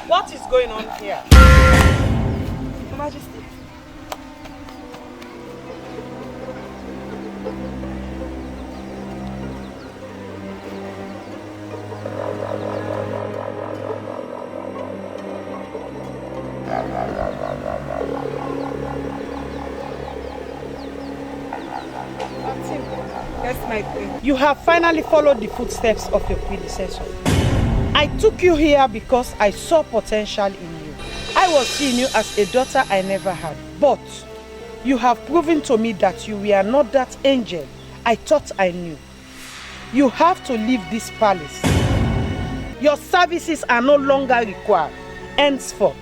What is going on here? Your Majesty. Yes, my queen. You have finally followed the footsteps of your predecessor. I took you here because I saw potential in you. I was seeing you as a daughter I never had. But you have proven to me that you were not that angel I thought I knew. You have to leave this palace. Your services are no longer required. Henceforth.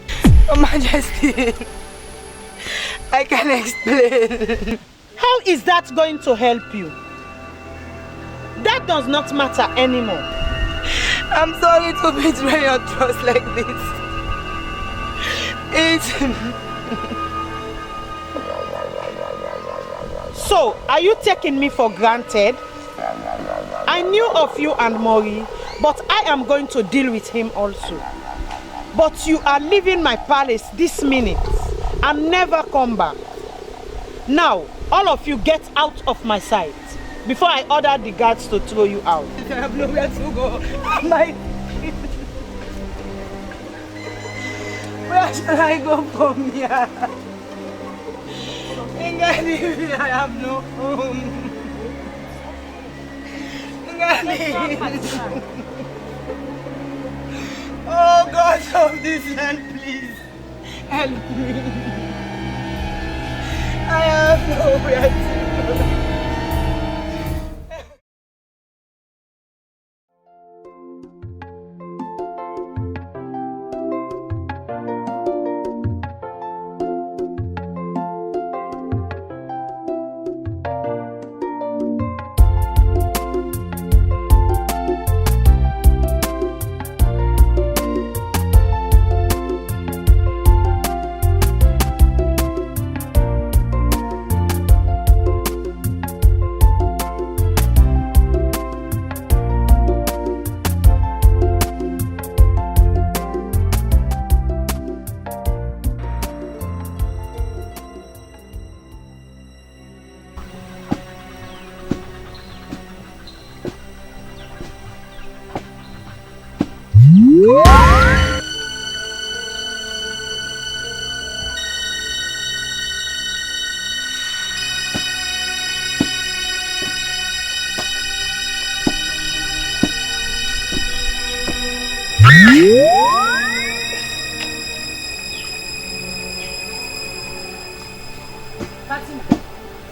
Your Majesty, I can explain. How is that going to help you? That does not matter anymore. I'm sorry to betray your trust like this. So, are you taking me for granted? I knew of you and Mori, but I am going to deal with him also. But you are leaving my palace this minute and never come back. Now, all of you get out of my sight before I order the guards to throw you out. I have nowhere to go. Where shall I go from here? I have no home. Oh God of this land, please help me. I have nowhere to go.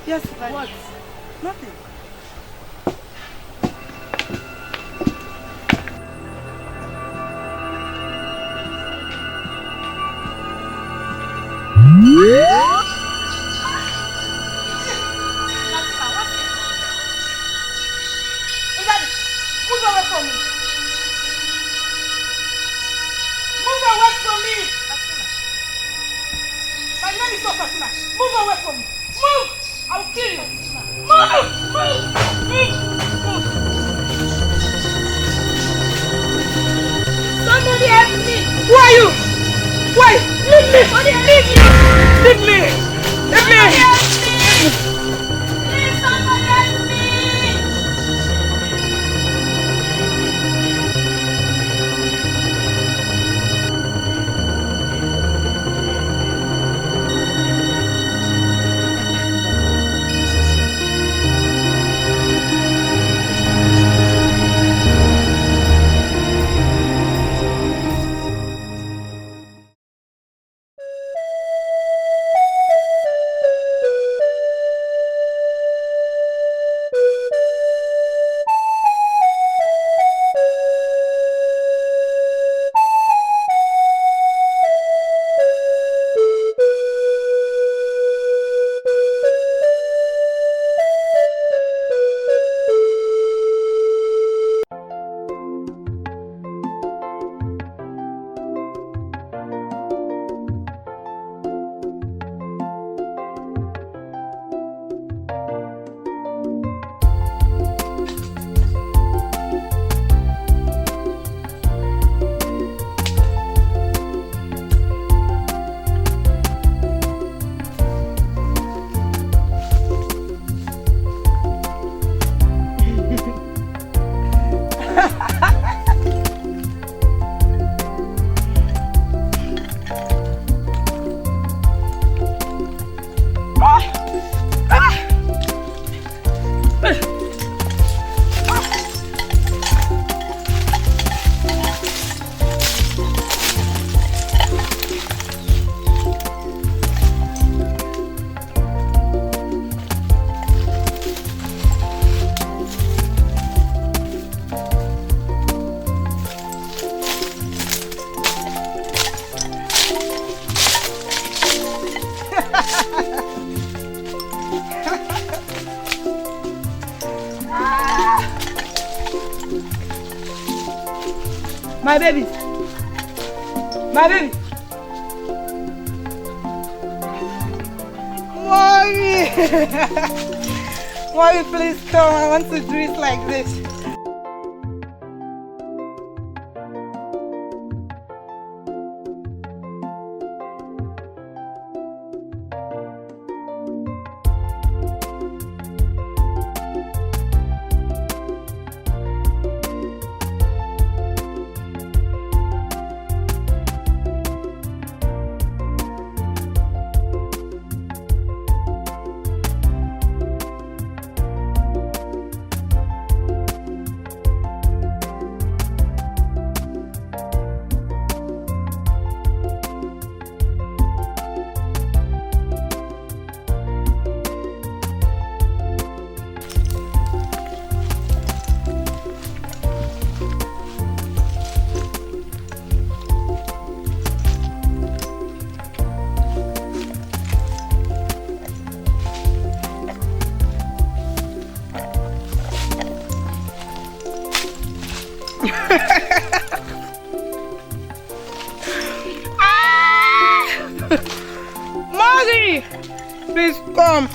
Yes, what? Nothing. My baby. My baby. Mommy. Mommy, please come. I want to do it like this. Maggie! Please come.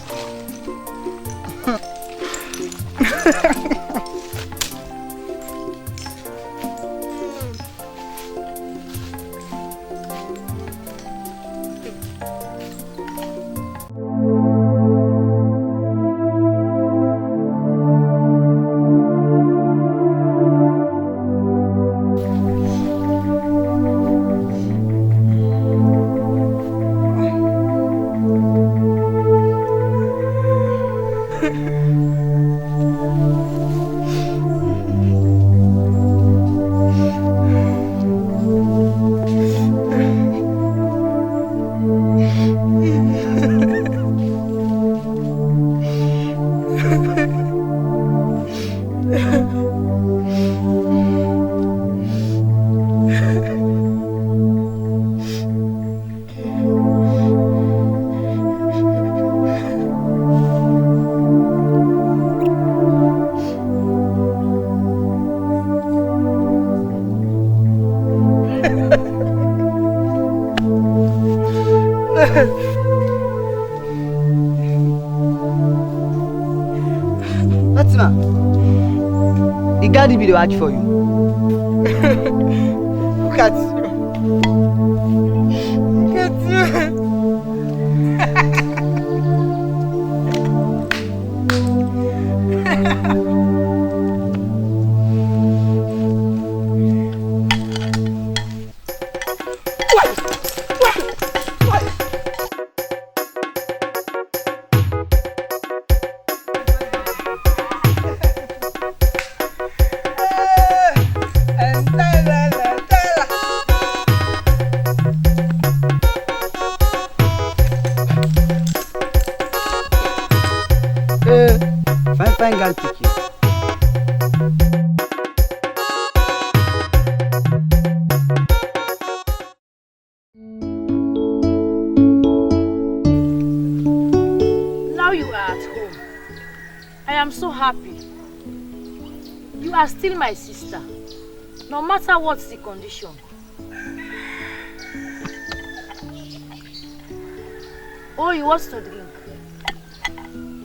Fatima, the daddy be the watch for you. Look at you. Look at you. Fine girl pick you. Now you are at home. I am so happy. You are still my sister, no matter what's the condition. Oh, you want to drink?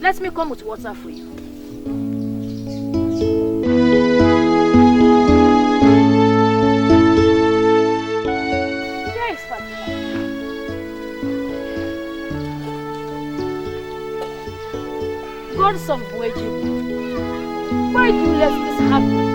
Let me come with water for you. Yes, Fatima. Godson Bueji, why do you let this happen?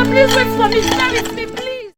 Please wait for me. Stay with me, please.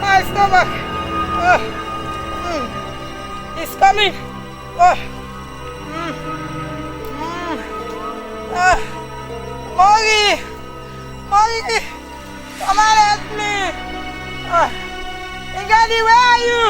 My stomach. It's coming. Molly! Molly! Come and help me! Ngadi, where are you?